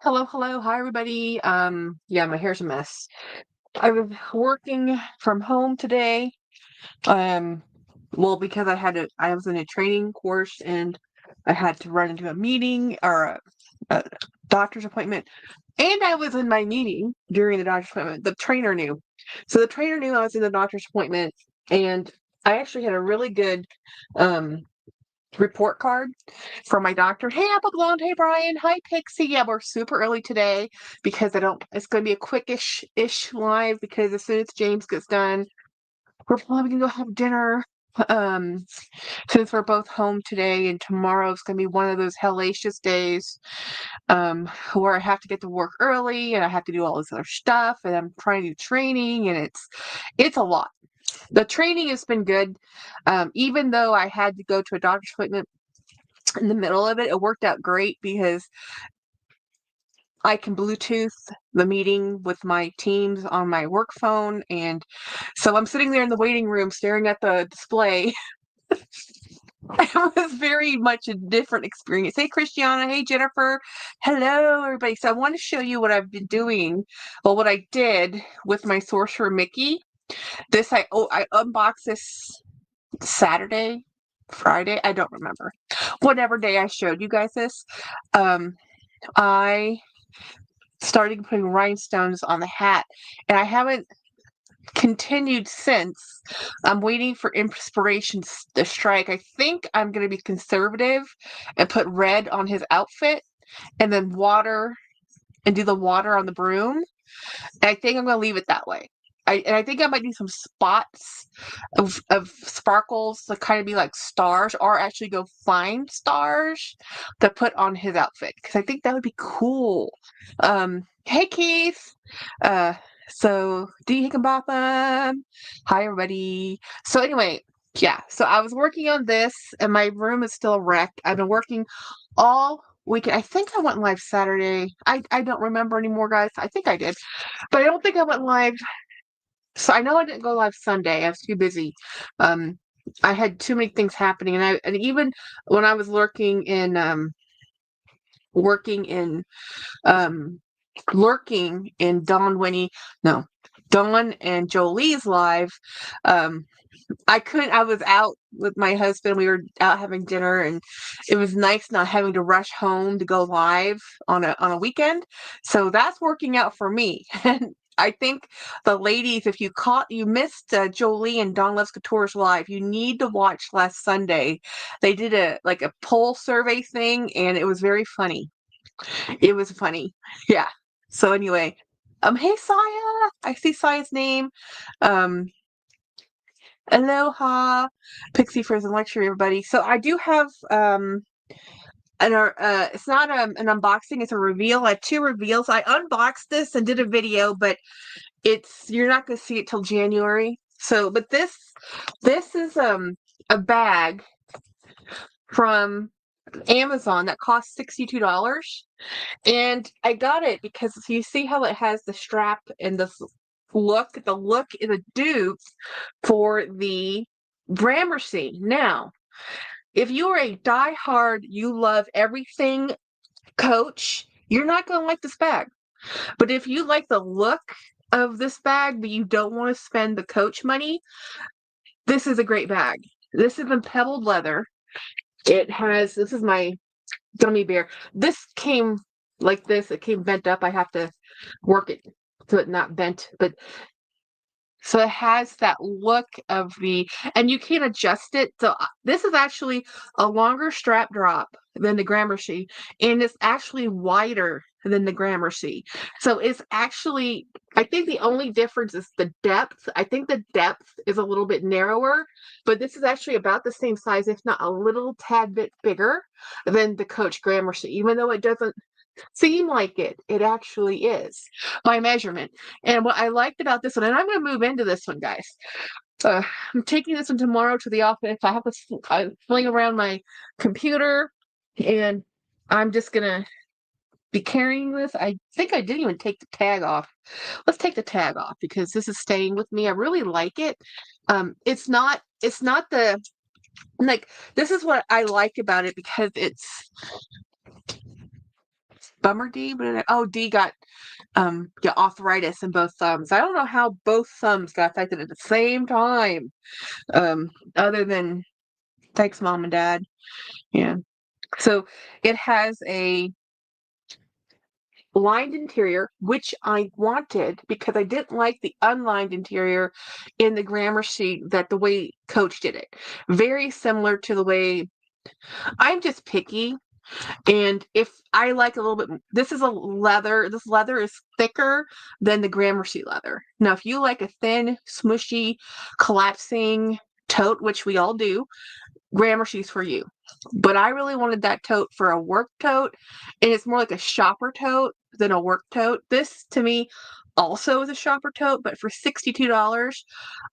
Hello, hello. Hi, everybody. Yeah, my hair's a mess. I was working from home today. Um, well, because I was in a training course and I had to run into a meeting or a doctor's appointment. And I was in my meeting during the doctor's appointment. The trainer knew. So the trainer knew I was in the doctor's appointment, and I actually had a really good um report card from my doctor. Hey, Apple Blonde. Hey, Brian. Hi, Pixie. Yeah, we're super early today because it's going to be a quickish live because as soon as James gets done, we're probably going to go have dinner. Um, since we're both home today and tomorrow's going to be one of those hellacious days, where I have to get to work early and I have to do all this other stuff and I'm trying to do training and it's a lot. The training has been good. Even though I had to go to a doctor's appointment in the middle of it, it worked out great because I can Bluetooth the meeting with my teams on my work phone. And so I'm sitting there in the waiting room staring at the display. It was very much a different experience. Hey, Christiana. Hey, Jennifer. Hello, everybody. So I want to show you what I've been doing. Well, what I did with my Sorcerer Mickey. I unboxed this Saturday, Friday. I don't remember. Whatever day I showed you guys this. I started putting rhinestones on the hat, and I haven't continued since. I'm waiting for inspiration to strike. I think I'm going to be conservative and put red on his outfit and then water and do the water on the broom. And I think I'm going to leave it that way. I think I might do some spots of sparkles to kind of be like stars, or actually go find stars to put on his outfit because I think that would be cool. Hey Keith, uh, so D Hickenbotham, hi everybody. So anyway, yeah. So I was working on this, and my room is still a wreck. I've been working all weekend. I think I went live Saturday. I don't remember anymore, guys. I think I did, but I don't think I went live. So I know I didn't go live Sunday. I was too busy. Um, I had too many things happening, and even when I was working in um lurking in Dawn and Jolie's live. Um, I was out with my husband. We were out having dinner, and it was nice not having to rush home to go live on a weekend. So that's working out for me. And I think the ladies, if you missed Jolie and Dawn Loves Couture's live, you need to watch last Sunday. They did a poll survey thing, and it was very funny. It was funny. Yeah. So anyway, hey Saya. I see Saya's name. Um, Aloha, Pixie Frozen Lecture, everybody. So I do have it's not an unboxing, it's a reveal. I have two reveals. I unboxed this and did a video, but you're not gonna see it till January. So but this is a bag from Amazon that cost $62. And I got it because you see how it has the strap and this look. The look is a dupe for the Gramercy. Now, if you are a diehard, you love everything Coach, you're not going to like this bag. But if you like the look of this bag, but you don't want to spend the Coach money, this is a great bag. This is in pebbled leather. This is my gummy bear. This came like this. It came bent up. I have to work it so it's not bent. But so it has that look and you can adjust it. So this is actually a longer strap drop than the Gramercy, and it's actually wider than the Gramercy. So it's actually, I think the only difference is the depth. I think the depth is a little bit narrower, but this is actually about the same size, if not a little tad bit bigger than the Coach Gramercy, even though it doesn't seem like it actually is my measurement. And what I liked about this one, and I'm going to move into this one, guys. I'm taking this one tomorrow to the office. I have to fling around my computer, and I'm just going to be carrying this. I think I didn't even take the tag off. Let's take the tag off because this is staying with me. I really like it. It's not the, like, this is what I like about it because Bummer D, oh, D got yeah, arthritis in both thumbs. I don't know how both thumbs got affected at the same time. Other than thanks, mom and dad. Yeah. So it has a lined interior, which I wanted because I didn't like the unlined interior in the Gramercy that the way Coach did it. Very similar to the way I'm just picky. And if I like a little bit, this is a leather. This leather is thicker than the Gramercy leather. Now, if you like a thin, smushy, collapsing tote, which we all do, Gramercy's for you. But I really wanted that tote for a work tote, and it's more like a shopper tote than a work tote. This, to me, also is a shopper tote, but for $62,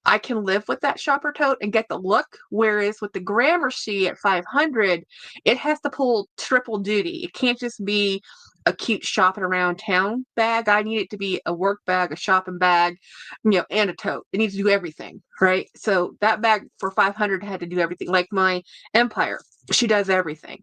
I can live with that shopper tote and get the look. Whereas with the Gramercy at 500, it has to pull triple duty. It can't just be a cute shopping around town bag. I need it to be a work bag, a shopping bag, and a tote. It needs to do everything, right? So that bag for 500 had to do everything. Like my Empire, she does everything.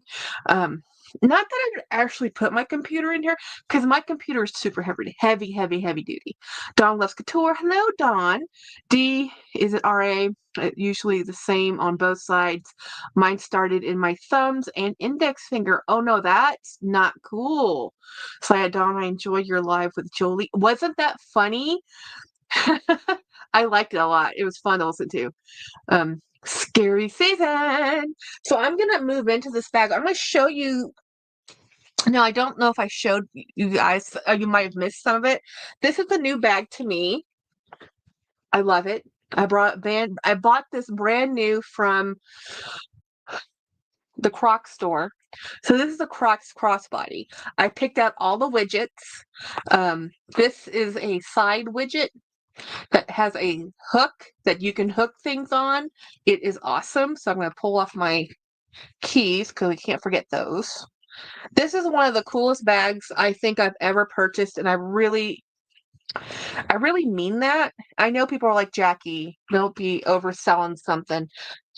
Not that I could actually put my computer in here because my computer is super heavy duty. Dawn loves couture. Hello, Dawn. D is it RA? Usually the same on both sides. Mine started in my thumbs and index finger. Oh no, that's not cool. So Dawn, I enjoy your live with Jolie. Wasn't that funny? I liked it a lot. It was fun to listen to. Scary season. So I'm gonna move into this bag. I'm gonna show you. Now I don't know if I showed you guys. You might have missed some of it. This is a new bag to me. I love it. I bought this brand new from the Crocs store. So this is a Crocs crossbody. I picked out all the widgets. This is a side widget that has a hook that you can hook things on. It is awesome. So I'm going to pull off my keys because we can't forget those. This is one of the coolest bags I think I've ever purchased, and I really mean that. I know people are like, Jackie, don't be overselling something.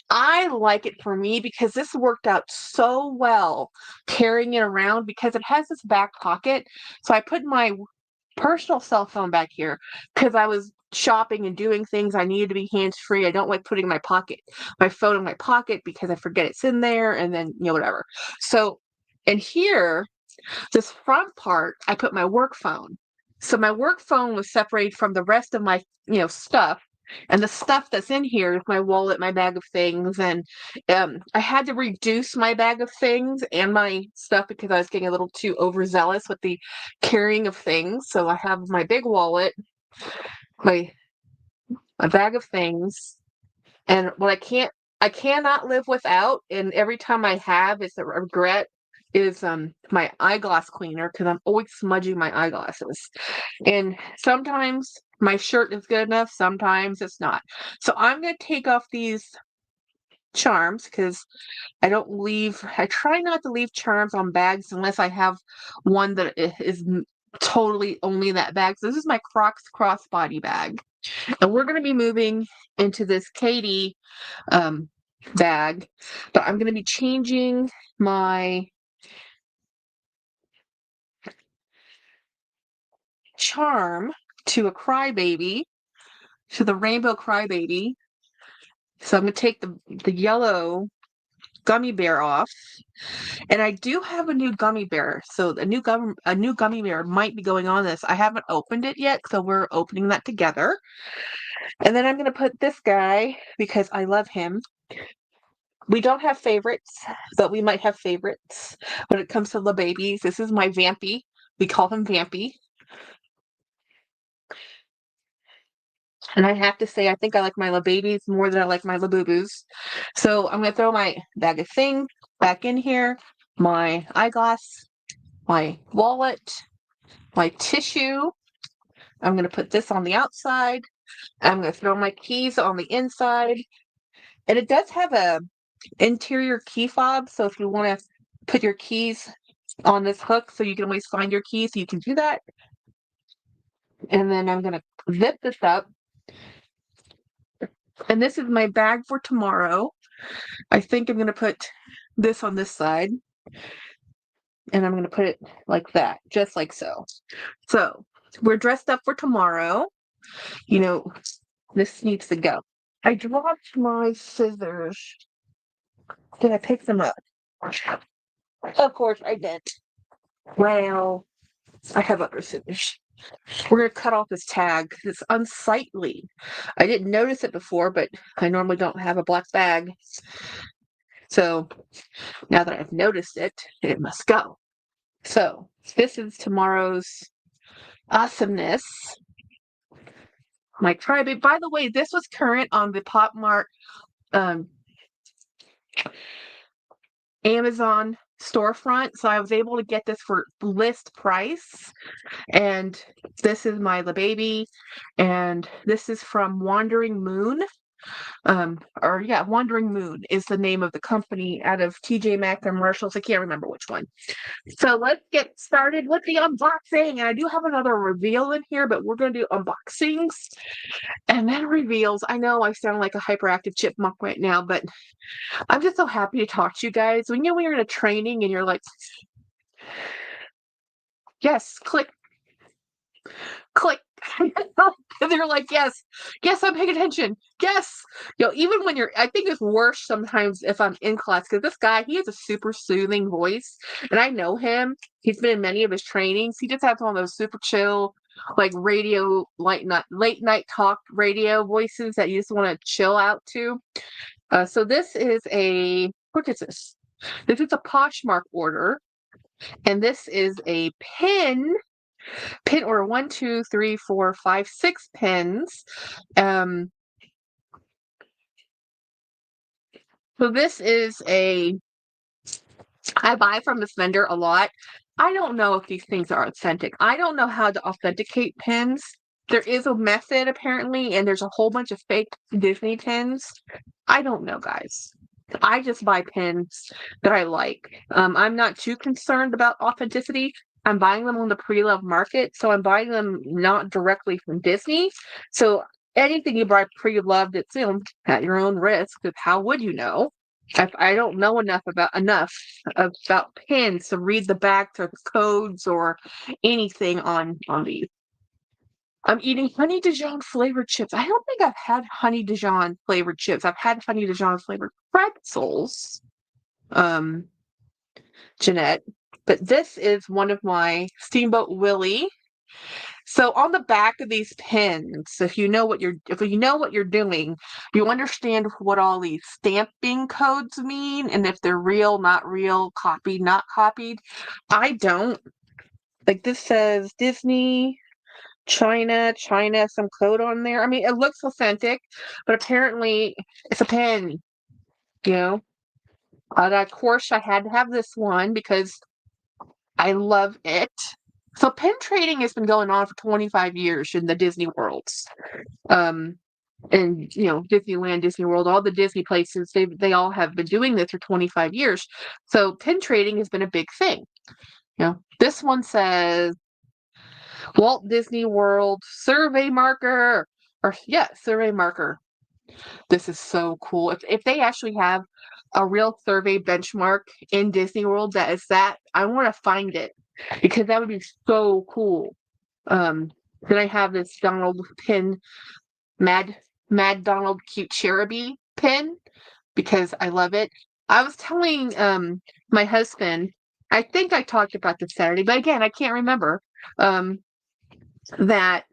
I like it for me because this worked out so well carrying it around because it has this back pocket. So I put my personal cell phone back here because I was shopping and doing things. I needed to be hands free. I don't like putting my phone in my pocket because I forget it's in there and then, whatever. So, and here, this front part, I put my work phone. So my work phone was separated from the rest of my, stuff. And the stuff that's in here is my wallet, my bag of things. And I had to reduce my bag of things and my stuff because I was getting a little too overzealous with the carrying of things. So I have my big wallet, my bag of things, and what I cannot live without, and every time I have, it's a regret, is my eyeglass cleaner because I'm always smudging my eyeglasses. And sometimes my shirt is good enough, sometimes it's not. So I'm going to take off these charms because I try not to leave charms on bags unless I have one that is totally only that bag. So this is my Crocs crossbody bag. And we're going to be moving into this Katie bag, but I'm going to be changing my charm to a crybaby, to the rainbow crybaby. So I'm going to take the yellow gummy bear off, and I do have a new gummy bear. So a new gummy bear might be going on this. I haven't opened it yet, so we're opening that together. And then I'm going to put this guy because I love him. We don't have favorites, but we might have favorites when it comes to the babies. This is my Vampy. We call him Vampy. And I have to say, I think I like my little babies more than I like my little boo-boos. So I'm going to throw my bag of things back in here, my eyeglass, my wallet, my tissue. I'm going to put this on the outside. I'm going to throw my keys on the inside. And it does have a interior key fob. So if you want to put your keys on this hook so you can always find your keys, so you can do that. And then I'm going to zip this up. And this is my bag for tomorrow. I think I'm going to put this on this side. And I'm going to put it like that, just like so. So we're dressed up for tomorrow. You know, this needs to go. I dropped my scissors. Did I pick them up? Of course I did. Well, I have other scissors. We're going to cut off this tag because it's unsightly. I didn't notice it before, but I normally don't have a black bag. So now that I've noticed it, it must go. So this is tomorrow's awesomeness. My crybaby. By the way, this was current on the Poshmark Amazon storefront, so I was able to get this for list price. And this is my baby, and this is from Wandering Moon. Wandering Moon is the name of the company out of TJ Maxx or Marshalls. I can't remember which one. So let's get started with the unboxing. And I do have another reveal in here, but we're going to do unboxings and then reveals. I know I sound like a hyperactive chipmunk right now, but I'm just so happy to talk to you guys. When you're in a training and you're like, yes, click. And they're like, yes, I'm paying attention. Yes. Even when I think it's worse sometimes if I'm in class, because this guy, he has a super soothing voice, and I know him. He's been in many of his trainings. He just has one of those super chill, like radio, late night talk radio voices that you just want to chill out to. So this is what is this? This is a Poshmark order, and this is a pin order 1, 2, 3, 4, 5, 6 pins. So this is I buy from this vendor a lot. I don't know if these things are authentic. I don't know how to authenticate pins. There is a method apparently, and there's a whole bunch of fake Disney pins. I don't know, guys. I just buy pins that I like. I'm not too concerned about authenticity. I'm buying them on the pre-loved market, so I'm buying them not directly from Disney. So anything you buy pre-loved, it's at your own risk. Because how would you know? I don't know enough about pins to read the back to codes or anything on these. I'm eating Honey Dijon flavored chips. I don't think I've had Honey Dijon flavored chips. I've had Honey Dijon flavored pretzels, Jeanette. But this is one of my Steamboat Willie. So on the back of these pins, if you know what you're doing, you understand what all these stamping codes mean, and if they're real, not real, copied, not copied. I don't. Like this says Disney, China, some code on there. I mean, it looks authentic, but apparently it's a pen, you know. Of course, I had to have this one because I love it. So pen trading has been going on for 25 years in the Disney worlds. And Disneyland, Disney World, all the Disney places, they all have been doing this for 25 years. So pen trading has been a big thing. This one says Walt Disney World survey marker. Survey marker. This is so cool. If they actually have a real survey benchmark in Disney World that is that, I want to find it because that would be so cool. Then I have this Donald pin, Mad Donald cute Cherubi pin because I love it. I was telling my husband, I think I talked about this Saturday, but again, I can't remember, that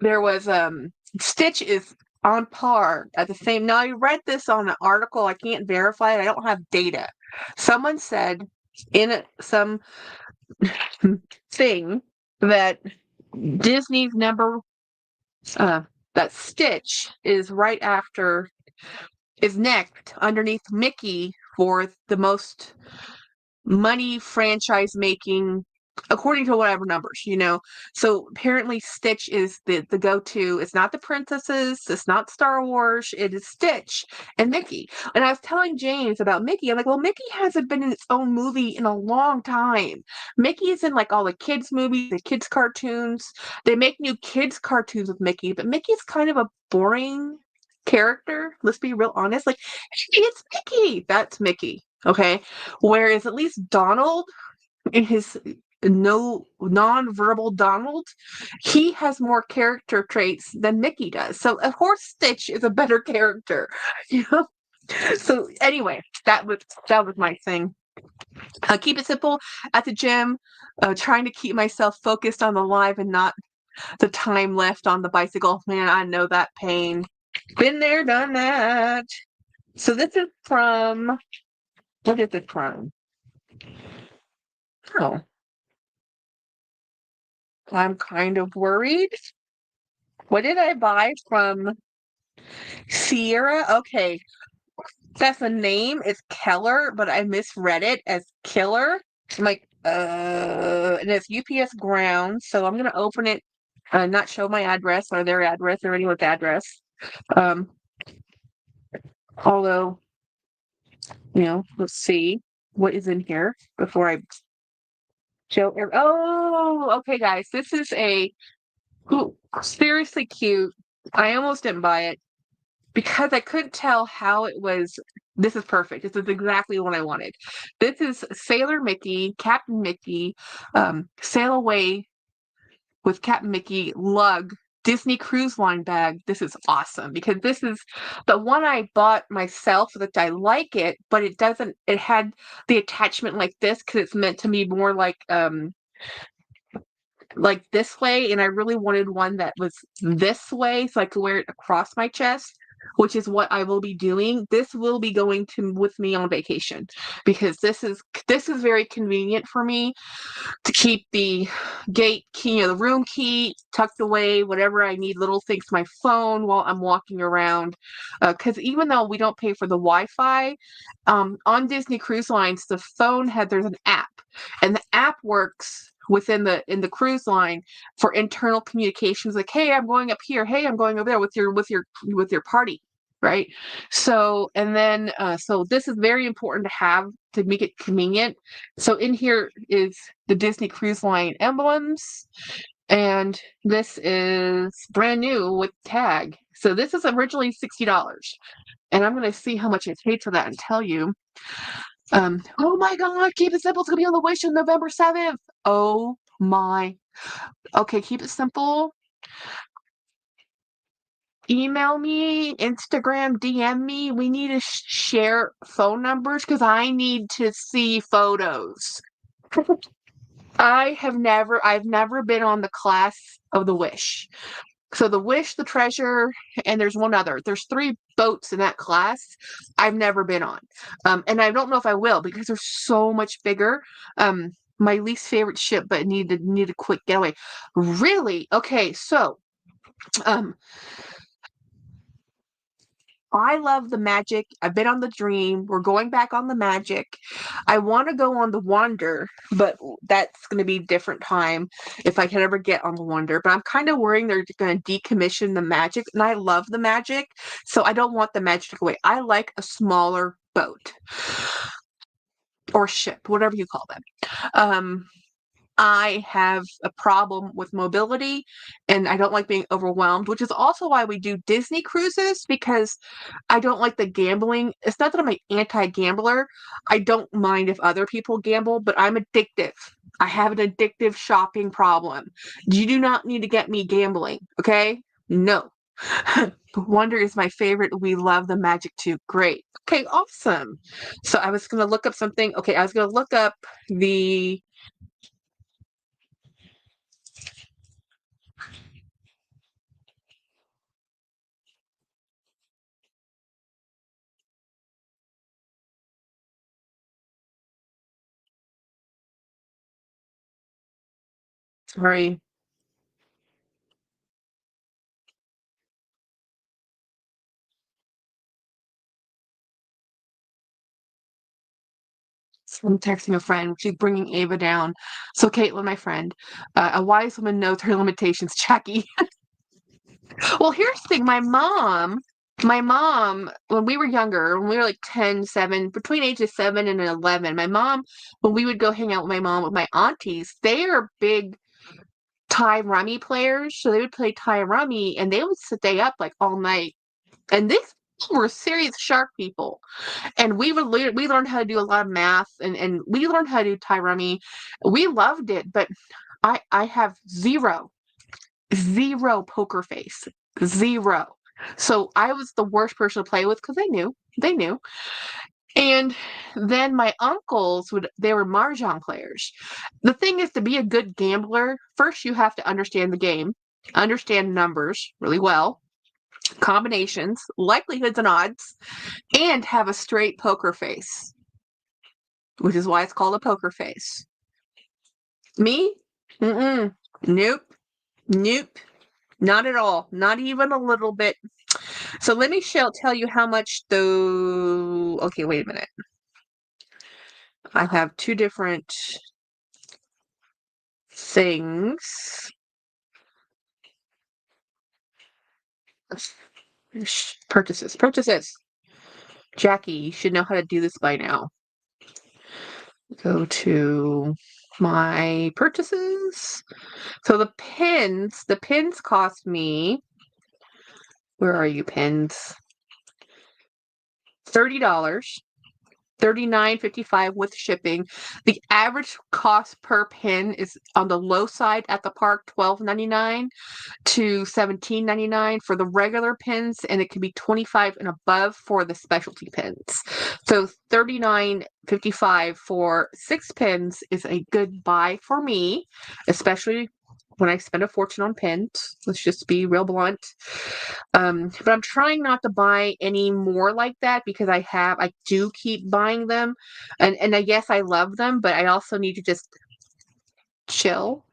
there was Stitch is on par at the same. Now I read this on an article. I can't verify it. I don't have data. Someone said in some thing that Disney's number that Stitch is next underneath Mickey for the most money franchise making, according to whatever numbers, So apparently Stitch is the go-to. It's not the princesses, it's not Star Wars, it is Stitch and Mickey. And I was telling James about Mickey. I'm like, well, Mickey hasn't been in its own movie in a long time. Mickey is in like all the kids movies, the kids cartoons. They make new kids cartoons with Mickey, but Mickey's kind of a boring character. Let's be real honest. Like, it's Mickey. That's Mickey. Okay. Whereas at least Donald, in his no non-verbal Donald, he has more character traits than Mickey does. So of course Stitch is a better character. You know? So anyway, that was my thing. Keep it simple at the gym, trying to keep myself focused on the live and not the time left on the bicycle. Man, I know that pain. Been there, done that. So this is from, what is it from? Oh, I'm kind of worried. What did I buy from Sierra? Okay, that's the name. It's Keller, but I misread it as Killer. I'm like, and it's UPS ground. So I'm gonna open it, not show my address or their address or anyone's address. Um, although, let's see what is in here before I show. Oh, okay, guys, this is seriously cute. I almost didn't buy it because I couldn't tell how it was. This is perfect. This is exactly what I wanted. This is Sailor Mickey, Captain Mickey, Sail Away with Captain Mickey lug Disney Cruise Line bag. This is awesome because this is the one I bought myself that I like it, but it had the attachment like this because it's meant to be more like this way, and I really wanted one that was this way so I could wear it across my chest, which is what I will be doing. This will be going to with me on vacation because this is very convenient for me to keep the gate key, the room key tucked away, whatever I need, little things, my phone while I'm walking around. Because even though we don't pay for the Wi-Fi, on Disney Cruise Lines, there's an app, and the app works in the cruise line for internal communications. Like, hey, I'm going up here. Hey, I'm going over there with your party. Right. So, and then, so this is very important to have to make it convenient. So in here is the Disney Cruise Line emblems, and this is brand new with tag. So this is originally $60, and I'm going to see how much I paid for that and tell you. Oh my God, keep it simple. It's going to be on the Wish on November 7th. Oh my. Okay, keep it simple. Email me, Instagram, DM me. We need to share phone numbers because I need to see photos. I've never been on the class of the Wish. So the Wish, the Treasure, and there's one other. There's 3 boats in that class I've never been on. And I don't know if I will because they're so much bigger. My least favorite ship, but need a quick getaway. Really? Okay, so um I love the Magic. I've been on the Dream. We're going back on the Magic. I want to go on the Wonder, but that's going to be different time if I can ever get on the Wonder. But I'm kind of worrying they're going to decommission the Magic, and I love the Magic, so I don't want the Magic to go away. I like a smaller boat or ship, whatever you call them. I have a problem with mobility and I don't like being overwhelmed, which is also why we do Disney cruises because I don't like the gambling. It's not that I'm an anti-gambler. I don't mind if other people gamble, but I'm addictive. I have an addictive shopping problem. You do not need to get me gambling, okay? No. Wonder is my favorite. We love the Magic too. Great. Okay, awesome. So I was going to look up something. Okay, I was going to look up the sorry. I'm texting a friend. She's bringing Ava down. So, Caitlin, my friend, a wise woman knows her limitations. Jackie. Well, here's the thing. My mom, when we were younger, when we were like 10, 7, between ages 7 and 11, my mom, when we would go hang out with my mom, with my aunties, they are big Thai rummy players. So they would play Thai rummy and they would stay up like all night. And We're serious shark people. And we learned how to do a lot of math, and we learned how to do Thai rummy. We loved it, but I have zero poker face. Zero. So I was the worst person to play with because they knew. And then my uncles they were mahjong players. The thing is, to be a good gambler, first you have to understand the game, understand numbers really well, combinations, likelihoods and odds, and have a straight poker face, which is why it's called a poker face. Me? Mm-mm. Nope. Nope. Not at all. Not even a little bit. So let me tell you how much though. Okay, wait a minute. I have two different things. Purchases. Jackie, you should know how to do this by now. Go to my purchases. So the pins cost me, where are you, pins? $30. $39.55 with shipping. The average cost per pin is on the low side at the park, $12.99 to $17.99 for the regular pins, and it can be $25 and above for the specialty pins. So $39.55 for 6 pins is a good buy for me, especially when I spend a fortune on pins. Let's just be real blunt. But I'm trying not to buy any more like that because I do keep buying them, and I guess I love them, but I also need to just chill.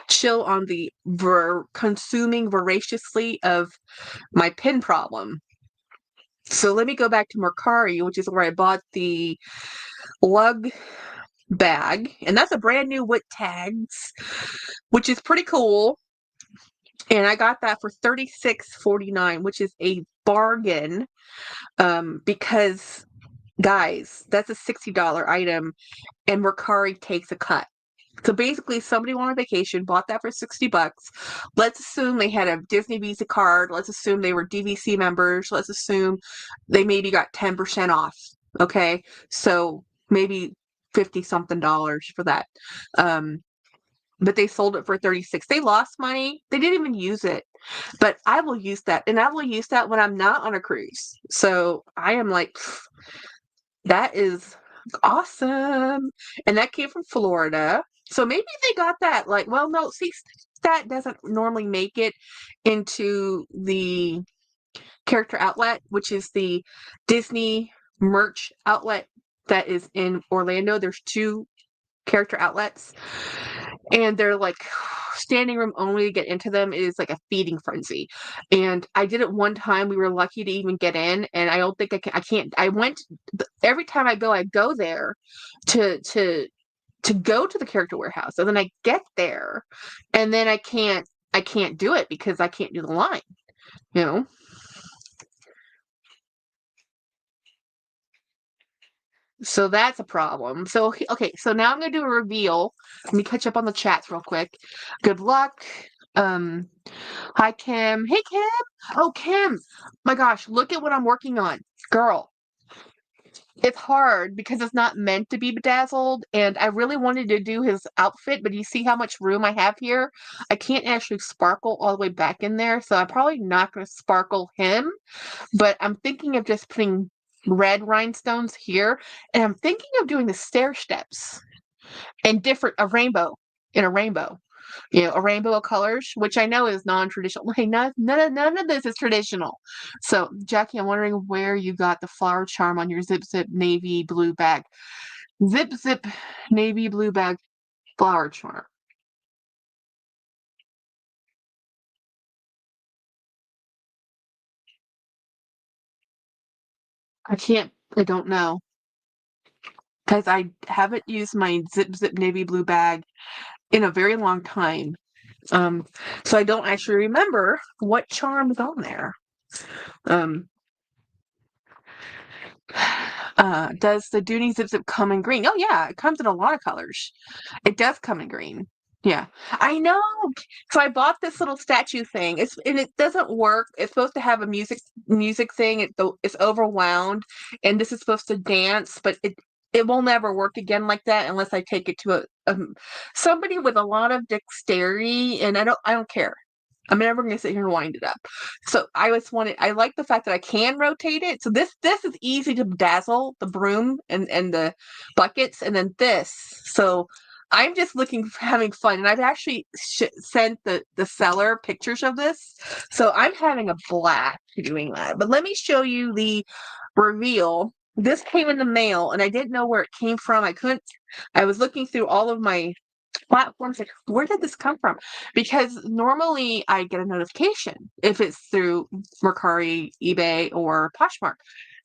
Chill on the consuming voraciously of my pin problem. So let me go back to Mercari, which is where I bought the lug bag, and that's a brand new with tags, which is pretty cool. And I got that for $36.49, which is a bargain. Because guys, that's a $60 item, and Mercari takes a cut. So basically, somebody went on vacation, bought that for $60. Let's assume they had a Disney Visa card. Let's assume they were DVC members. Let's assume they maybe got 10% off. Okay, so maybe 50 something dollars for that. But they sold it for 36. They lost money. They didn't even use it. But I will use that, and I will use that when I'm not on a cruise. So I am like, that is awesome. And that came from Florida. So maybe they got that. Like, well, no, see, that doesn't normally make it into the character outlet, which is the Disney merch outlet that is in Orlando. There's 2 character outlets, and they're like standing room only. To get into them is like a feeding frenzy, and I did it one time. We were lucky to even get in, and I don't think I can't. I went every time I go there to go to the character warehouse, and then I get there, and then I can't do it because I can't do the line, you know. So that's a problem. So, okay, so now I'm going to do a reveal. Let me catch up on the chats real quick. Good luck. Um, Hi, Kim. Hey, Kim. Oh, Kim. My gosh, look at what I'm working on. Girl, it's hard because it's not meant to be bedazzled, and I really wanted to do his outfit, but you see how much room I have here? I can't actually sparkle all the way back in there, so I'm probably not going to sparkle him, but I'm thinking of just putting red rhinestones here, and I'm thinking of doing the stair steps and a rainbow in a rainbow. A rainbow of colors, which I know is non-traditional. Hey, none of this is traditional. So, Jackie, I'm wondering where you got the flower charm on your Zip Zip navy blue bag. Zip Zip navy blue bag flower charm. I don't know. Because I haven't used my Zip Zip navy blue bag in a very long time. Um, so I don't actually remember what charm is on there. Um, does the Dooney Zip Zip come in green? Oh yeah, it comes in a lot of colors. It does come in green. Yeah, I know. So I bought this little statue thing. It doesn't work. It's supposed to have a music thing. It's overwound, and this is supposed to dance, but it will never work again like that unless I take it to a somebody with a lot of dexterity, and I don't care. I'm never going to sit here and wind it up. So I like the fact that I can rotate it. So this is easy to dazzle the broom and the buckets, and then this. So I'm just looking for having fun, and I've actually sent the seller pictures of this. So I'm having a blast doing that. But let me show you the reveal. This came in the mail, and I didn't know where it came from. I was looking through all of my platforms, like, where did this come from? Because normally I get a notification if it's through Mercari, eBay, or Poshmark.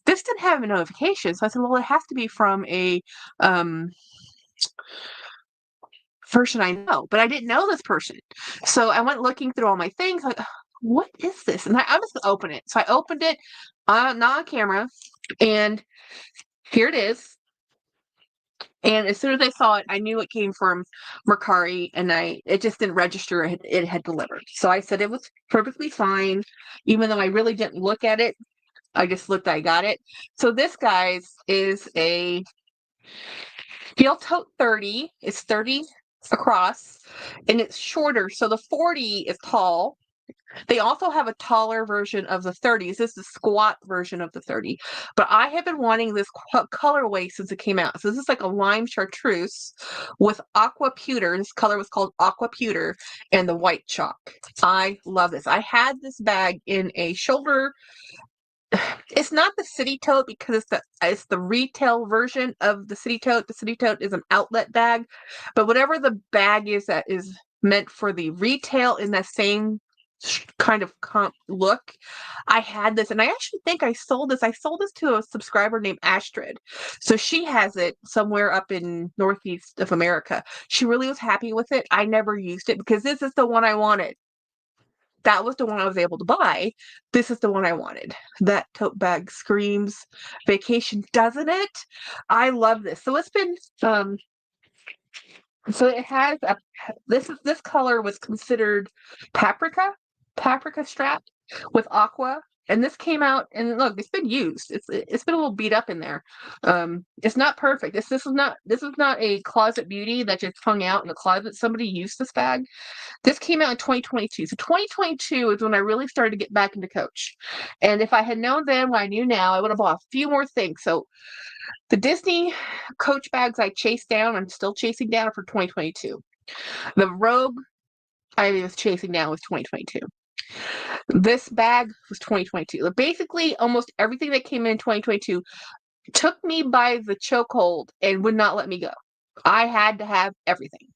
This didn't have a notification, so I said, well, it has to be from a person I know, but I didn't know this person. So I went looking through all my things, like, what is this? And I'm just gonna open it. So I opened it, not on camera, and here it is. And as soon as I saw it, I knew it came from Mercari, and it just didn't register it had delivered. So I said it was perfectly fine, even though I really didn't look at it. I just looked, I got it. So this, guys, is a Steel Tote 30. It's 30 across, and it's shorter. So the 40 is tall. They also have a taller version of the 30s. This is the squat version of the 30. But I have been wanting this colorway since it came out. So this is like a lime chartreuse with aqua pewter. This color was called aqua pewter, and the white chalk. I love this. I had this bag in a shoulder. It's not the city tote because it's the retail version of the city tote. The city tote is an outlet bag, but whatever the bag is that is meant for the retail in that same kind of look, I had this, and I actually think I sold this. I sold this to a subscriber named Astrid. So she has it somewhere up in northeast of America. She really was happy with it. I never used it because this is the one I wanted. That was the one I was able to buy. This is the one I wanted. That tote bag screams vacation, doesn't it? I love this. So it's been so it has this color was considered paprika strap with aqua. And this came out, and look, it's been used. It's been a little beat up in there. It's not perfect. This is not a closet beauty that just hung out in the closet. Somebody used this bag. This came out in 2022. So 2022 is when I really started to get back into Coach. And if I had known then what I knew now, I would have bought a few more things. So the Disney Coach bags I chased down, I'm still chasing down for 2022. The Rogue I was chasing down was 2022. This bag was 2022. Basically, almost everything that came in 2022 took me by the chokehold and would not let me go. I had to have everything.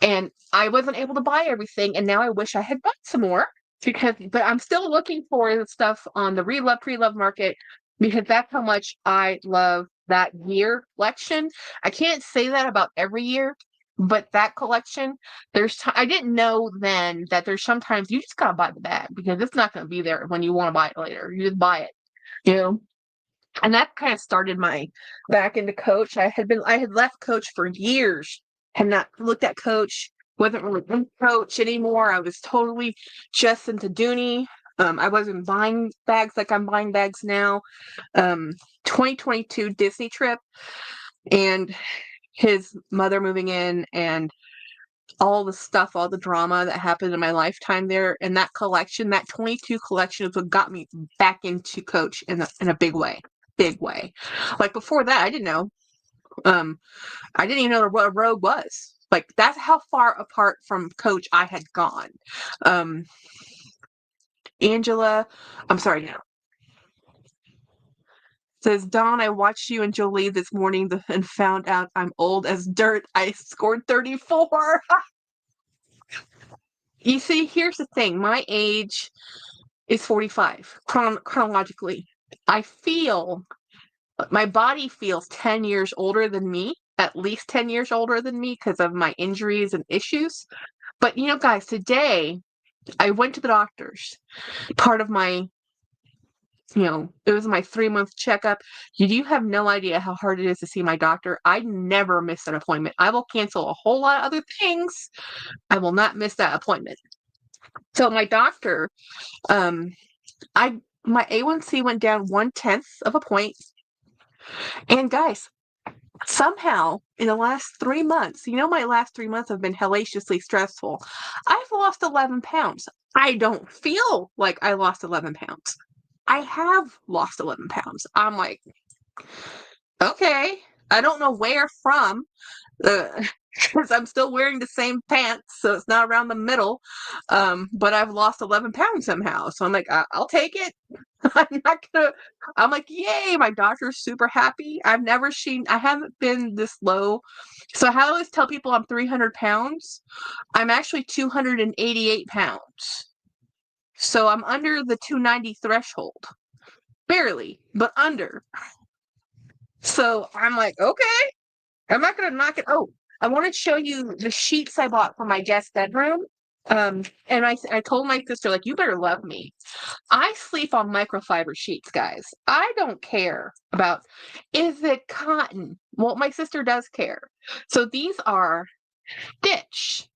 And I wasn't able to buy everything, and now I wish I had bought some more but I'm still looking for the stuff on the pre-love market because that's how much I love that year collection. I can't say that about every year, but that collection, I didn't know then that there's sometimes you just gotta buy the bag because it's not gonna be there when you want to buy it later. You just buy it, you know. And that kind of started my back into Coach. I had left Coach for years, had not looked at Coach, wasn't really in Coach anymore. I was totally just into Dooney. I wasn't buying bags like I'm buying bags now. 2022 Disney trip and his mother moving in and all the stuff, all the drama that happened in my lifetime there. And that collection, that 22 collection is what got me back into Coach in a big way. Big way. Like before that, I didn't know. I didn't even know what a Rogue was. Like that's how far apart from Coach I had gone. Angela, I'm sorry now. Says Dawn, I watched you and Jolie this morning and found out I'm old as dirt. I scored 34. You see, here's the thing. My age is 45 chronologically. My body feels 10 years older than me, at least 10 years older than me because of my injuries and issues. But, guys, today I went to the doctor's. Part of my it was my 3-month checkup. You have no idea how hard it is to see my doctor. I never miss an appointment. I will cancel a whole lot of other things. I will not miss that appointment. So my doctor, um, my A1C went down 1/10 of a point. And guys, somehow in the last 3 months, my last 3 months have been hellaciously stressful. I've lost 11 pounds. I don't feel like I lost 11 pounds. I have lost 11 pounds. I'm like, okay, I don't know where from, because I'm still wearing the same pants, so it's not around the middle. But I've lost 11 pounds somehow. So I'm like, I'll take it. I'm like, yay, my doctor's super happy. I haven't been this low. So I always tell people I'm 300 pounds. I'm actually 288 pounds. So I'm under the 290 threshold. Barely, but under. So I'm like, okay, I'm not going to knock it. Oh, I want to show you the sheets I bought for my guest bedroom. And I told my sister, like, you better love me. I sleep on microfiber sheets, guys. I don't care about, is it cotton? Well, my sister does care. So these are Stitch.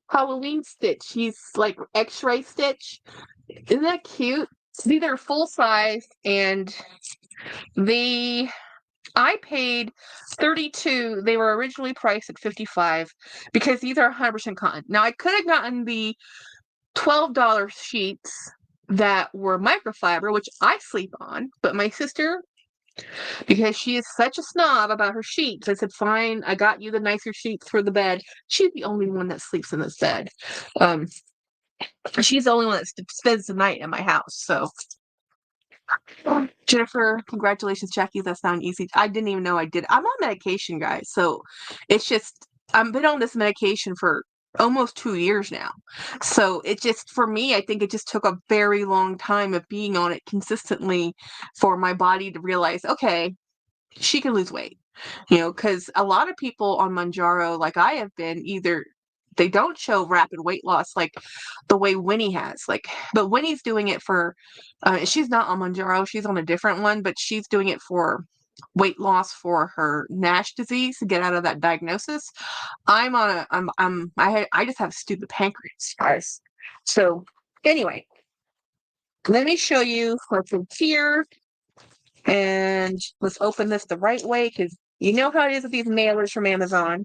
Halloween Stitch. He's like X-ray Stitch. Isn't that cute? These are full size, and I paid 32. They were originally priced at 55 because these are 100% cotton. Now I could have gotten the $12 sheets that were microfiber, which I sleep on, but my sister, because she is such a snob about her sheets, I said, fine, I got you the nicer sheets for the bed. She's the only one that sleeps in this bed. She's the only one that spends the night in my house. So Jennifer, congratulations, Jackie. That's not easy. I didn't even know I did. I'm on medication, guys. So it's just, I've been on this medication for almost 2 years now. So it just, for me, I think it just took a very long time of being on it consistently for my body to realize, okay, she can lose weight. Because a lot of people on Mounjaro, like I have been, either they don't show rapid weight loss like the way Winnie has. But Winnie's doing it for, she's not on Mounjaro, she's on a different one, but she's doing it for weight loss for her NASH disease to get out of that diagnosis. I just have stupid pancreas, guys. So anyway, let me show you what's in here. And let's open this the right way, because you know how it is with these mailers from Amazon.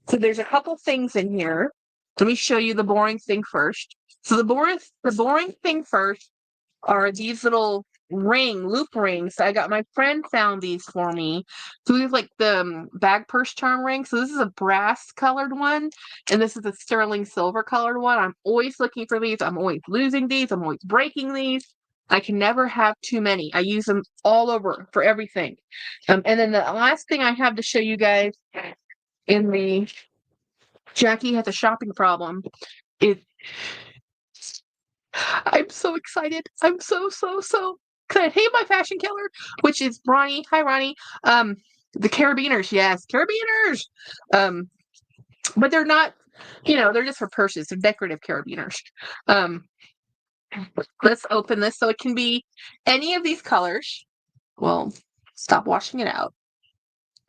So there's a couple things in here. Let me show you the boring thing first. So the boring thing first are these little loop rings. My friend found these for me. So these like the bag purse charm ring. So this is a brass colored one, and this is a sterling silver colored one. I'm always looking for these. I'm always losing these. I'm always breaking these. I can never have too many. I use them all over for everything. And then the last thing I have to show you guys in the Jackie has a shopping problem is, I'm so excited. I'm so excited. Hey, my fashion killer, which is Ronnie. Hi, Ronnie. The carabiners, yes, carabiners. But they're not, they're just for purses. They're decorative carabiners. Let's open this so it can be any of these colors. Well, stop washing it out.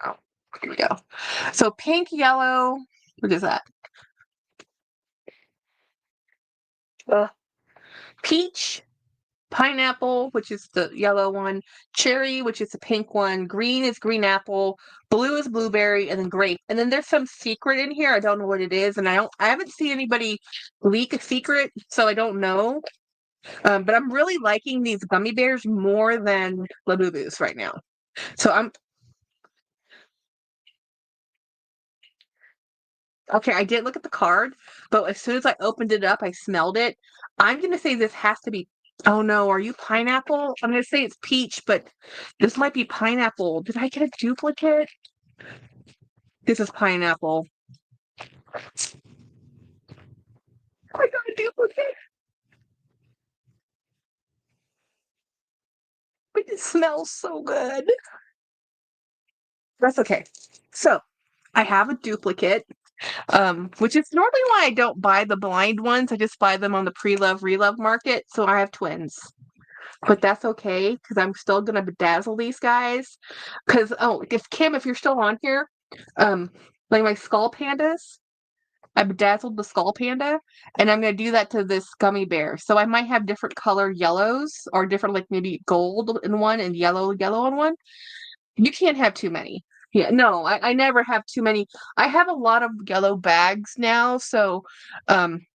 Oh, here we go. So pink, yellow. What is that? Peach, pineapple, which is the yellow one, cherry, which is the pink one, green is green apple, blue is blueberry, and then grape. And then there's some secret in here. I don't know what it is, and I haven't seen anybody leak a secret, so I don't know. But I'm really liking these gummy bears more than Labubu's right now. So okay, I did look at the card, but as soon as I opened it up, I smelled it. I'm gonna say this has to be. Oh no, are you pineapple? I'm gonna say it's peach, but this might be pineapple. Did I get a duplicate? This is pineapple. I got a duplicate. But it smells so good. That's okay. So I have a duplicate, which is normally why I don't buy the blind ones. I just buy them on the pre-love, relove market. So I have twins. But that's okay, because I'm still gonna bedazzle these guys. Because if Kim, if you're still on here, um, like my skull pandas, I bedazzled the skull panda, and I'm gonna do that to this gummy bear. So I might have different color yellows, or different, like maybe gold in one and yellow in one. You can't have too many. Yeah, no, I never have too many. I have a lot of yellow bags now, so um,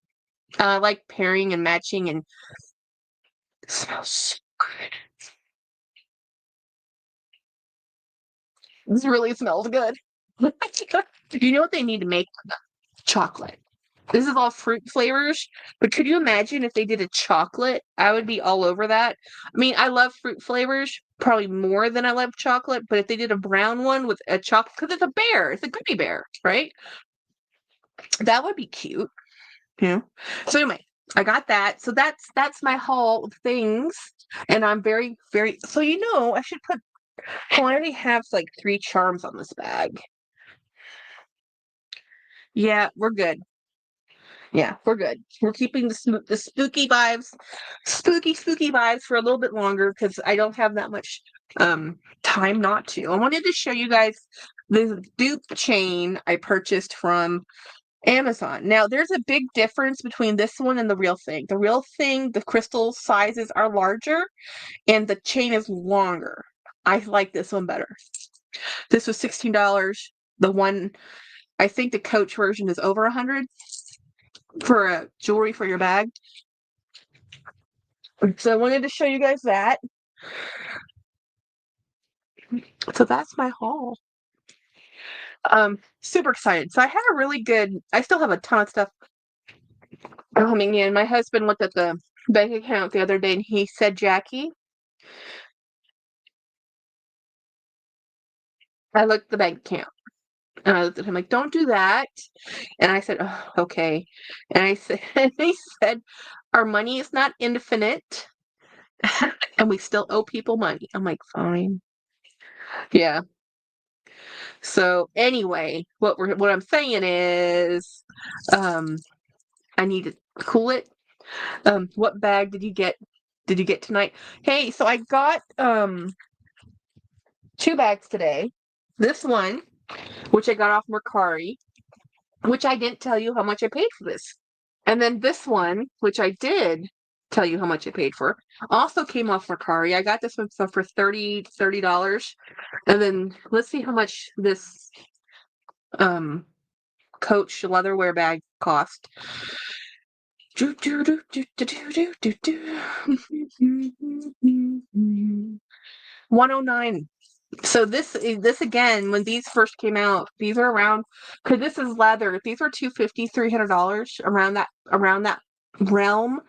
I like pairing and matching, and it smells so good. This really smells good. You know what they need to make? Chocolate. This is all fruit flavors, but could you imagine if they did a chocolate? I would be all over that. I mean, I love fruit flavors probably more than I love chocolate, but if they did a brown one with a chocolate, because it's a bear, it's a gummy bear, right? That would be cute. Yeah. So anyway, I got that. So that's my haul of things, and I'm very, very. So I should put. Oh, I already have like 3 charms on this bag. Yeah, we're good. Yeah, we're good. We're keeping the spooky vibes for a little bit longer because I don't have that much time not to. I wanted to show you guys the dupe chain I purchased from Amazon. Now, there's a big difference between this one and the real thing. The real thing, the crystal sizes are larger and the chain is longer. I like this one better. This was $16. The one, I think the Coach version is over 100 for a jewelry for your bag. So I wanted to show you guys that. So that's my haul. Super excited. So I had a really good, I still have a ton of stuff coming in. My husband looked at the bank account the other day and he said, Jackie, I looked at the bank account. And I looked at him like, don't do that. And I said, oh, okay. And I said, and he said, our money is not infinite and we still owe people money. I'm like, fine. Yeah. So anyway, what I'm saying is, I need to cool it. What bag did you get? Did you get tonight? Hey, so I got 2 bags today. This one, which I got off Mercari, which I didn't tell you how much I paid for this. And then this one, which I did tell you how much I paid for, also came off Mercari. I got this one for $30. And then let's see how much this Coach leatherware bag cost. 109. So this again, when these first came out, these are around, because this is leather. These were $250, $300 around that realm,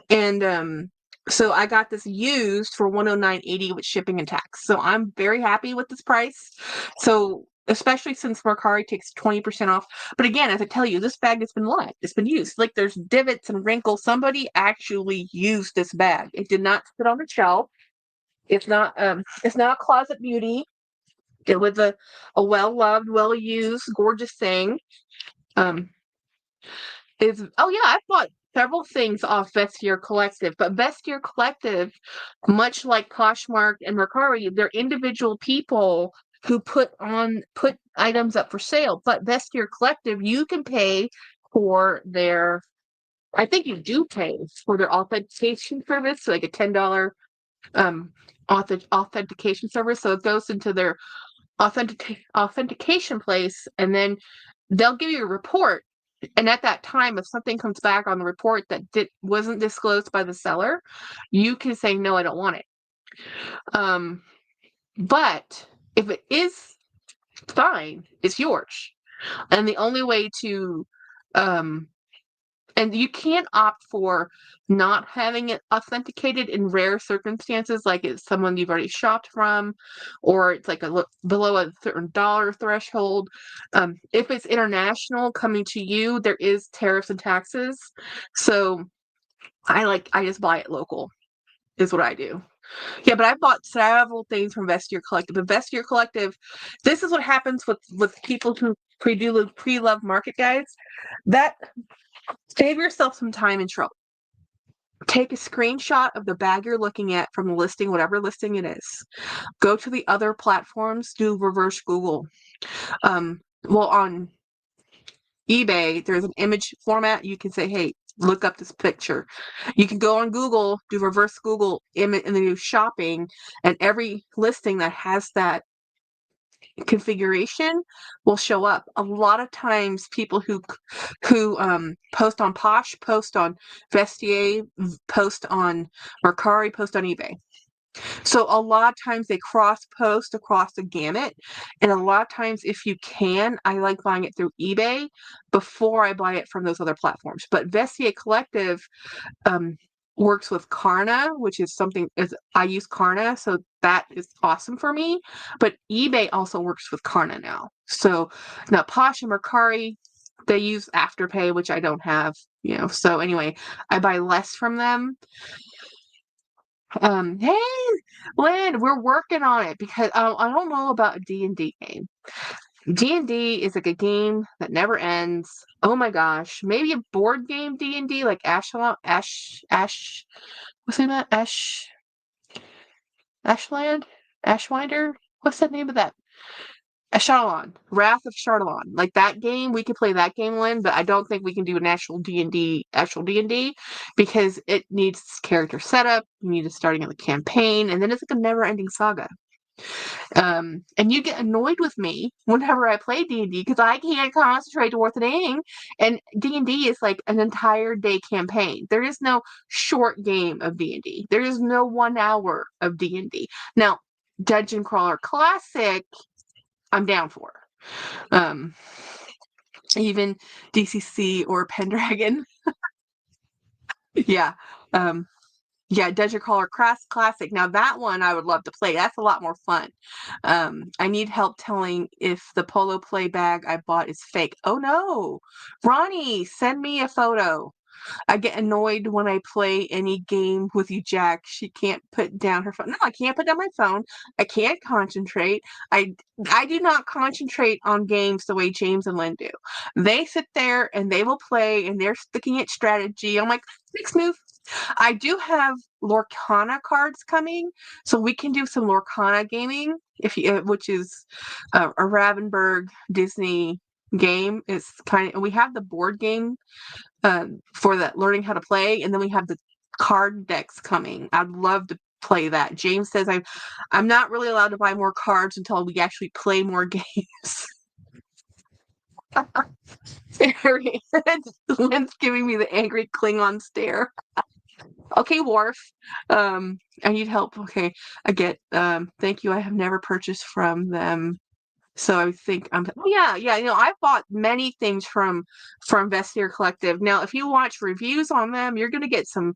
and so I got this used for 109.80 with shipping and tax. So I'm very happy with this price. So especially since Mercari takes 20% off. But again, as I tell you, this bag has been what? It's been used. Like there's divots and wrinkles. Somebody actually used this bag. It did not sit on the shelf. It's not a closet beauty. It was a well-loved, well-used, gorgeous thing. Um oh yeah, I bought several things off Vestiaire Collective, but Vestiaire Collective, much like Poshmark and Mercari, they're individual people who put items up for sale. But Vestiaire Collective, you can pay for their, I think you do pay for their authentication service, so like a $10 authentication service. So it goes into their authentication place, and then they'll give you a report. And at that time, if something comes back on the report that wasn't disclosed by the seller, you can say, no, I don't want it. But if it is fine, it's yours. And the only way to, and you can't opt for not having it authenticated in rare circumstances, like it's someone you've already shopped from, or it's like below a certain dollar threshold. If it's international coming to you, there is tariffs and taxes. So I just buy it local, is what I do. Yeah, but I bought several things from Vestiaire Collective. But Vestiaire Collective, this is what happens with people who pre-love market guides, that save yourself some time and trouble. Take a screenshot of the bag you're looking at from the listing, whatever listing it is. Go to the other platforms, do reverse Google. Well, on eBay, there's an image format. You can say, hey, look up this picture. You can go on Google, do reverse Google image, and then do shopping, and every listing that has that configuration will show up. A lot of times people who post on Posh, post on Vestiaire, post on Mercari, post on eBay. So a lot of times they cross post across the gamut, and a lot of times if you can, I like buying it through eBay before I buy it from those other platforms. But Vestiaire Collective works with Klarna, which is something I use Klarna, so that is awesome for me. But eBay also works with Klarna now. So now Posh and Mercari, they use Afterpay, which I don't have, So anyway, I buy less from them. Hey, Lynn, we're working on it because I don't know about a D&D game. D&D is like a game that never ends. Oh my gosh, maybe a board game D&D like what's the name of that? Ashland? Ashwinder? What's the name of that? Ashardalon. Wrath of Shardalon. Like that game, we could play that game, Lynn, but I don't think we can do an actual D&D because it needs character setup, you need a starting of the campaign, and then it's like a never-ending saga. And you get annoyed with me whenever I play D&D because I can't concentrate worth a dang. And D&D is like an entire day campaign. There is no short game of D&D. There is no 1 hour of D&D. Now, Dungeon Crawler Classic, I'm down for. Even DCC or Pendragon. Yeah. Yeah, Dungeon Crawler Classic. Now that one I would love to play. That's a lot more fun. I need help telling if the polo play bag I bought is fake. Oh no. Ronnie, send me a photo. I get annoyed when I play any game with you, Jack. She can't put down her phone. No, I can't put down my phone. I can't concentrate. I do not concentrate on games the way James and Lynn do. They sit there and they will play and they're looking at strategy. I'm like, next move. I do have Lorcana cards coming, so we can do some Lorcana gaming, which is a Ravensburg Disney game. It's we have the board game for that, learning how to play, and then we have the card decks coming. I'd love to play that. James says I'm not really allowed to buy more cards until we actually play more games. Lynn's giving me the angry Klingon stare. Okay, Worf. I need help. Okay, I get. Thank you. I have never purchased from them, so I think I'm. Oh yeah. I've bought many things from Vestiaire Collective. Now, if you watch reviews on them, you're gonna get some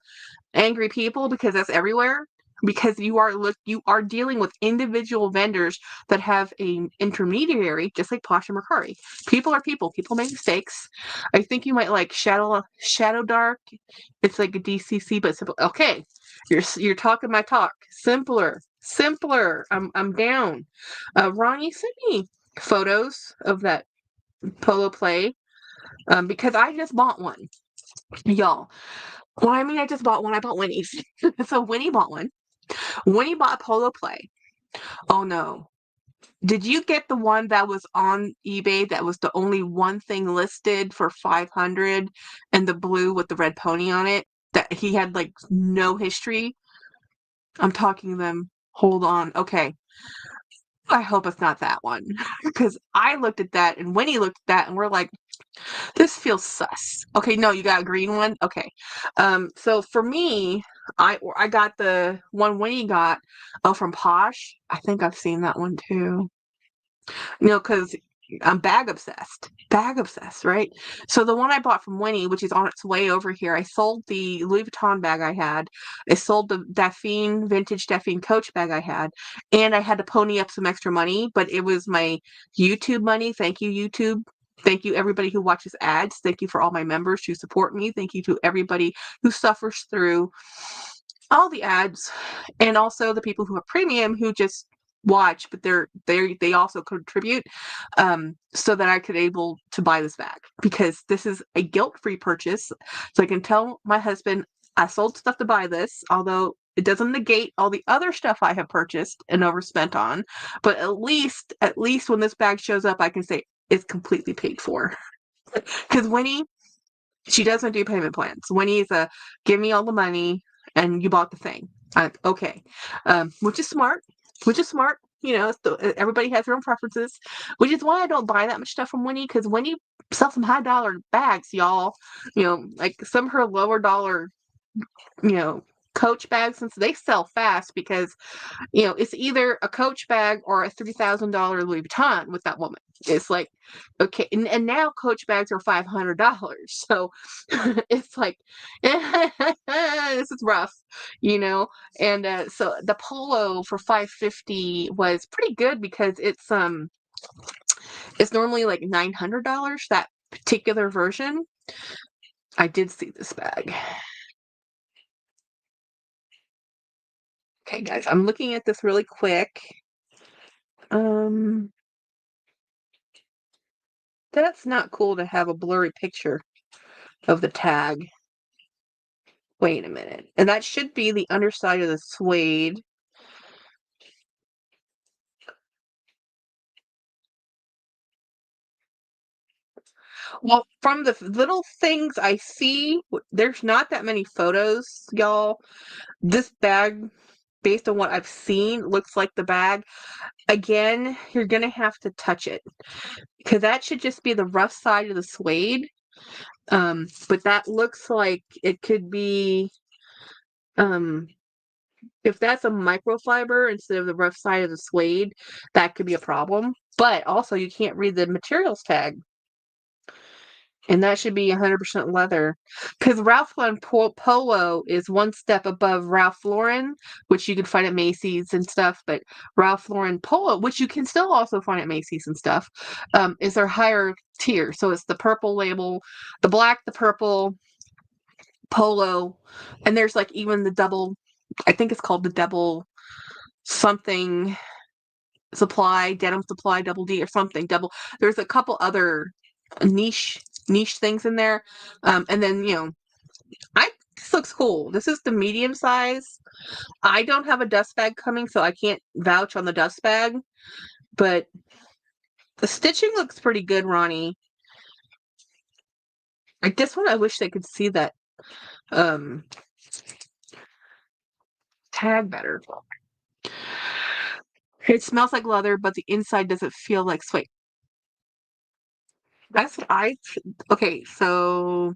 angry people because that's everywhere. Because you are dealing with individual vendors that have an intermediary, just like Posh and Mercari. People are people. People make mistakes. I think you might like Shadow Dark. It's like a DCC, but simple. Okay, you're talking my talk. Simpler. I'm down. Ronnie, send me photos of that polo play because I just bought one, y'all. Well, I mean, I just bought one. I bought Winnie's. So Winnie bought one. Winnie bought polo play. Oh no. Did you get the one that was on eBay that was the only one thing listed for 500 and the blue with the red pony on it? That he had like no history? I'm talking to them. Hold on. Okay. I hope it's not that one. Because I looked at that and Winnie looked at that and we're like, this feels sus. Okay, no, you got a green one? Okay. So for me, I got the one Winnie got from Posh. I think I've seen that one too. Because I'm bag obsessed, right? So the one I bought from Winnie, which is on its way over here, I sold the Louis Vuitton bag I had. I sold the vintage Daphine Coach bag I had, and I had to pony up some extra money, but it was my YouTube money. Thank you, YouTube. Thank you, everybody who watches ads. Thank you for all my members who support me. Thank you to everybody who suffers through all the ads, and also the people who are premium who just watch, but they also contribute, so that I could able to buy this bag because this is a guilt-free purchase. So I can tell my husband I sold stuff to buy this, although it doesn't negate all the other stuff I have purchased and overspent on. But at least when this bag shows up, I can say it's completely paid for. Because Winnie, she doesn't do payment plans. Winnie's a give me all the money and you bought the thing. Okay, which is smart. Which is smart. You know, everybody has their own preferences, which is why I don't buy that much stuff from Winnie. Because Winnie sells some high dollar bags, y'all. You know, like some of her lower dollar, you know, Coach bags, since they sell fast because it's either a Coach bag or a $3,000 Louis Vuitton with that woman. It's like, okay, and now Coach bags are $500, so it's like this is rough, you know. And so the polo for $550 was pretty good because it's normally like $900, that particular version. I did see this bag. Okay, guys, I'm looking at this really quick. That's not cool to have a blurry picture of the tag. Wait a minute. And that should be the underside of the suede. Well, from the little things I see, there's not that many photos, y'all. This bag, based on what I've seen, looks like the bag. Again, you're going to have to touch it because that should just be the rough side of the suede. But that looks like it could be, if that's a microfiber instead of the rough side of the suede, that could be a problem. But also, you can't read the materials tag. And that should be 100% leather. Because Ralph Lauren Polo is one step above Ralph Lauren, which you can find at Macy's and stuff. But Ralph Lauren Polo, which you can still also find at Macy's and stuff, is their higher tier. So it's the purple label, the black, the purple, polo. And there's like even the double, I think it's called the double something supply, denim supply, double D or something. There's a couple other niche things in there. And then, this looks cool. This is the medium size. I don't have a dust bag coming, so I can't vouch on the dust bag, but the stitching looks pretty good, Ronnie. Like this one, I wish they could see that tag better. It smells like leather, but the inside doesn't feel like suede. That's what okay, so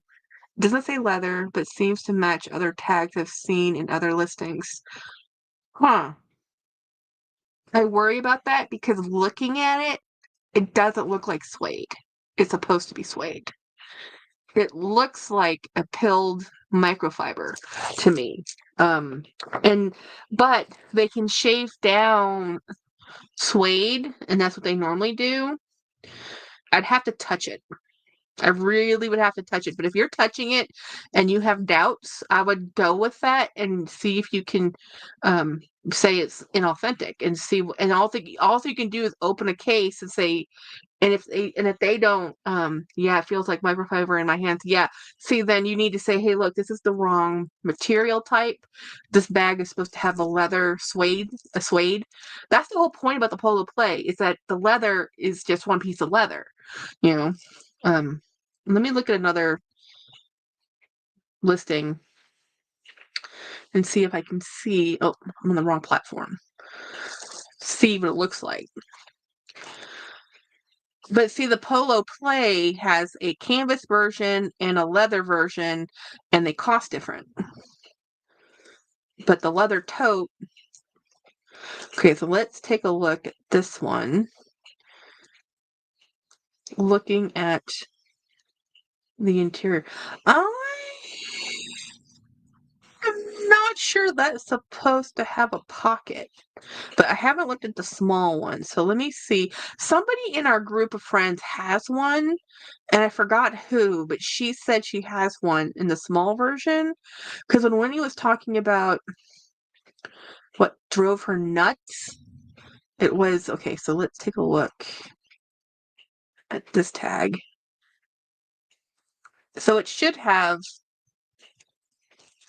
doesn't say leather, but seems to match other tags I've seen in other listings. Huh. I worry about that because looking at it, it doesn't look like suede. It's supposed to be suede. It looks like a pilled microfiber to me. But they can shave down suede, and that's what they normally do. I'd have to touch it. I really would have to touch it. But if you're touching it and you have doubts, I would go with that and see if you can say it's inauthentic and see. And all you can do is open a case and say, and if they don't, yeah, it feels like microfiber in my hands. Yeah, see, then you need to say, hey, look, this is the wrong material type. This bag is supposed to have a suede. That's the whole point about the polo play is that the leather is just one piece of leather, you know. Let me look at another listing and see if I can see. Oh, I'm on the wrong platform. See what it looks like. But see, the Polo Play has a canvas version and a leather version, and they cost different. But the leather tote. Okay, so let's take a look at this one. Looking at the interior. I'm not sure that's supposed to have a pocket, but I haven't looked at the small one. So let me see. Somebody in our group of friends has one, and I forgot who, but she said she has one in the small version. Because when Winnie was talking about what drove her nuts It was, okay, so let's take a look at this tag. So it should have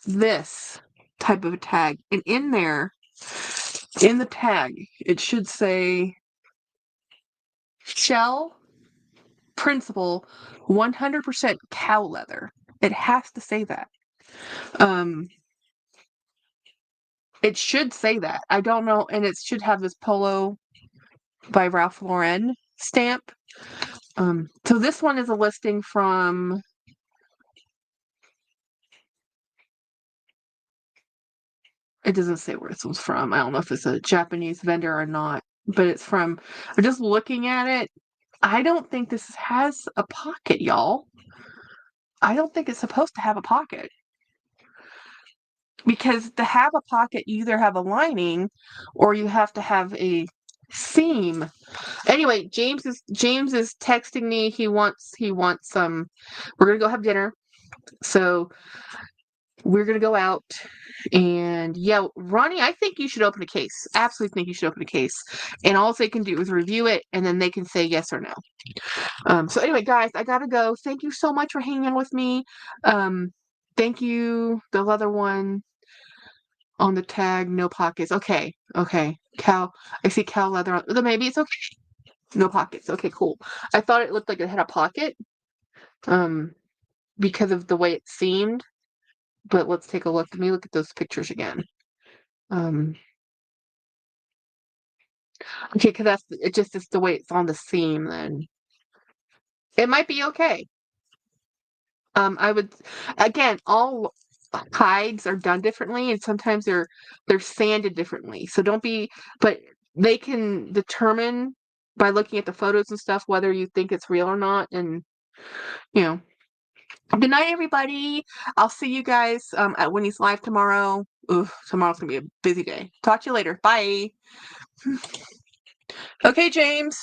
this type of a tag. And in there, in the tag, it should say shell principle 100% cow leather. It has to say that. It should say that. I don't know, and it should have this polo by Ralph Lauren stamp. So this one is a listing from, it doesn't say where this one's from. I don't know if it's a Japanese vendor or not, but it's from, I'm just looking at it. I don't think this has a pocket, y'all. I don't think it's supposed to have a pocket. Because to have a pocket, you either have a lining or you have to have a seam. Anyway, James is texting me. He wants some. We're gonna go have dinner. So we're gonna go out. And yeah, Ronnie, I think you should open a case. Absolutely think you should open a case. And all they can do is review it and then they can say yes or no. So anyway, guys, I gotta go. Thank you so much for hanging out with me. Thank you, the leather one on the tag, no pockets. Okay. Cow, I see cow leather on, maybe it's okay. No pockets. Okay, cool. I thought it looked like it had a pocket, because of the way it seemed. But let's take a look. Let me look at those pictures again. Okay, because it's the way it's on the seam. Then it might be okay. I would, again, all hides are done differently, and sometimes they're sanded differently. So don't be, but they can determine by looking at the photos and stuff whether you think it's real or not. And you know, good night, everybody. I'll see you guys at Winnie's Live tomorrow. Ugh, tomorrow's gonna be a busy day. Talk to you later. Bye. Okay, James.